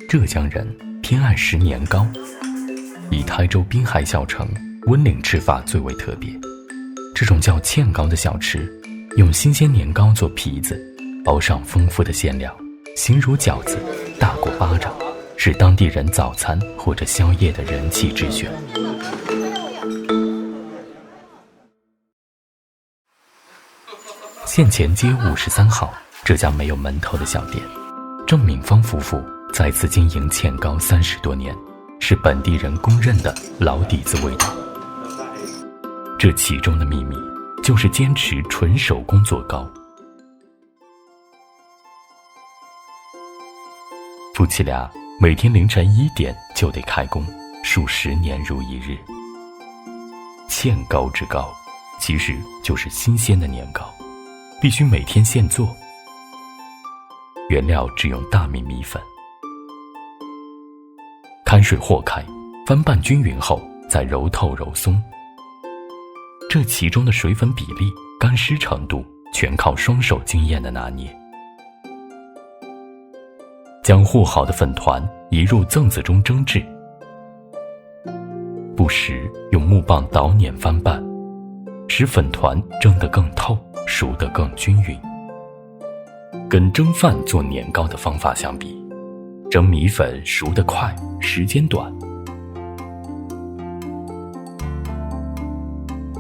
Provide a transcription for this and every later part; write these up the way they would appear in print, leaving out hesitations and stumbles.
浙江人偏爱食年糕，以台州滨海小城温岭吃法最为特别。这种叫芡糕的小吃，用新鲜年糕做皮子，包上丰富的馅料，形如饺子，大过巴掌，是当地人早餐或者宵夜的人气之选。县前街53号，这家没有门头的小店，郑敏芳夫妇在此经营芡糕30多年，是本地人公认的老底子味道。这其中的秘密，就是坚持纯手工做糕。夫妻俩每天凌晨1点就得开工，数十年如一日。芡糕之糕，其实就是新鲜的年糕，必须每天现做。原料只用大米米粉，开水和开，翻拌均匀后再揉透揉松。这其中的水粉比例、干湿程度，全靠双手经验的拿捏。将和好的粉团移入甑子中蒸制，不时用木棒捣捻翻拌，使粉团蒸得更透，熟得更均匀。跟蒸饭做年糕的方法相比，蒸米粉熟得快，时间短。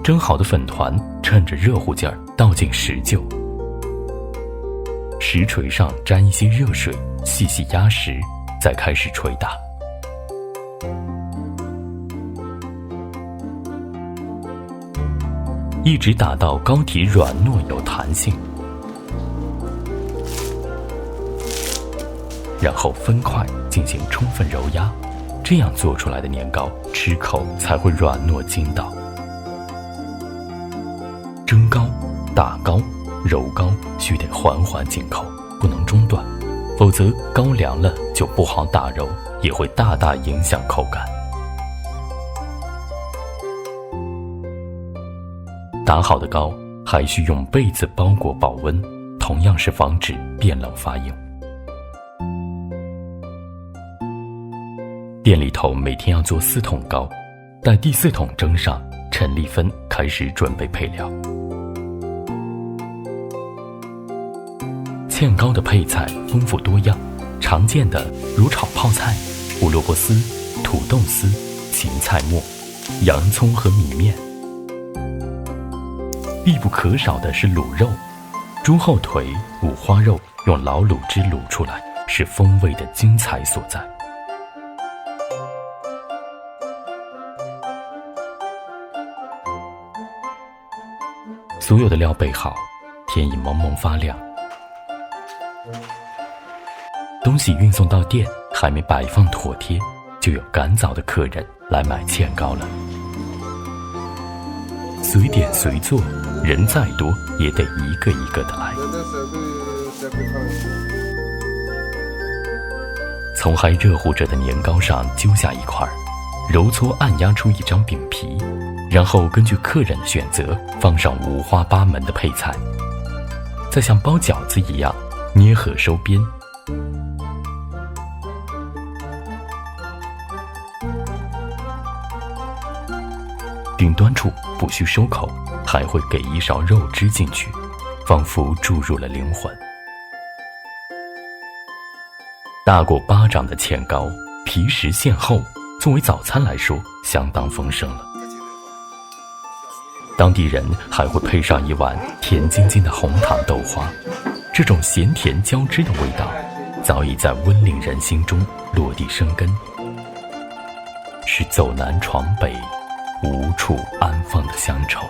蒸好的粉团趁着热乎劲儿倒进石臼，石锤上沾一些热水，细细压实，再开始捶打。一直打到糕体软糯有弹性，然后分块进行充分揉压，这样做出来的年糕吃口才会软糯筋道。蒸糕、打糕、揉糕须得缓缓紧扣，不能中断，否则糕凉了就不好打揉，也会大大影响口感。打好的糕还需用被子包裹保温，同样是防止变冷发硬。店里头每天要做4桶糕，待第4桶蒸上，陈丽芬开始准备配料。芡糕的配菜丰富多样，常见的如炒泡菜、胡萝卜丝、土豆丝、芹菜末、洋葱和米面。必不可少的是卤肉，猪后腿、五花肉用老卤汁卤出来，是风味的精彩所在。所有的料备好，天已蒙蒙发亮。东西运送到店，还没摆放妥帖，就有赶早的客人来买芡糕了。随点随做，人再多也得一个一个的来。从还热乎着的年糕上揪下一块，揉搓按压出一张饼皮，然后根据客人的选择放上五花八门的配菜，再像包饺子一样捏合收边。顶端处不需收口，还会给一勺肉汁进去，仿佛注入了灵魂。大过巴掌的芡糕，皮实馅厚，作为早餐来说相当丰盛了。当地人还会配上一碗甜津津的红糖豆花，这种咸甜交织的味道早已在温岭人心中落地生根，是走南闯北无处安放的乡愁。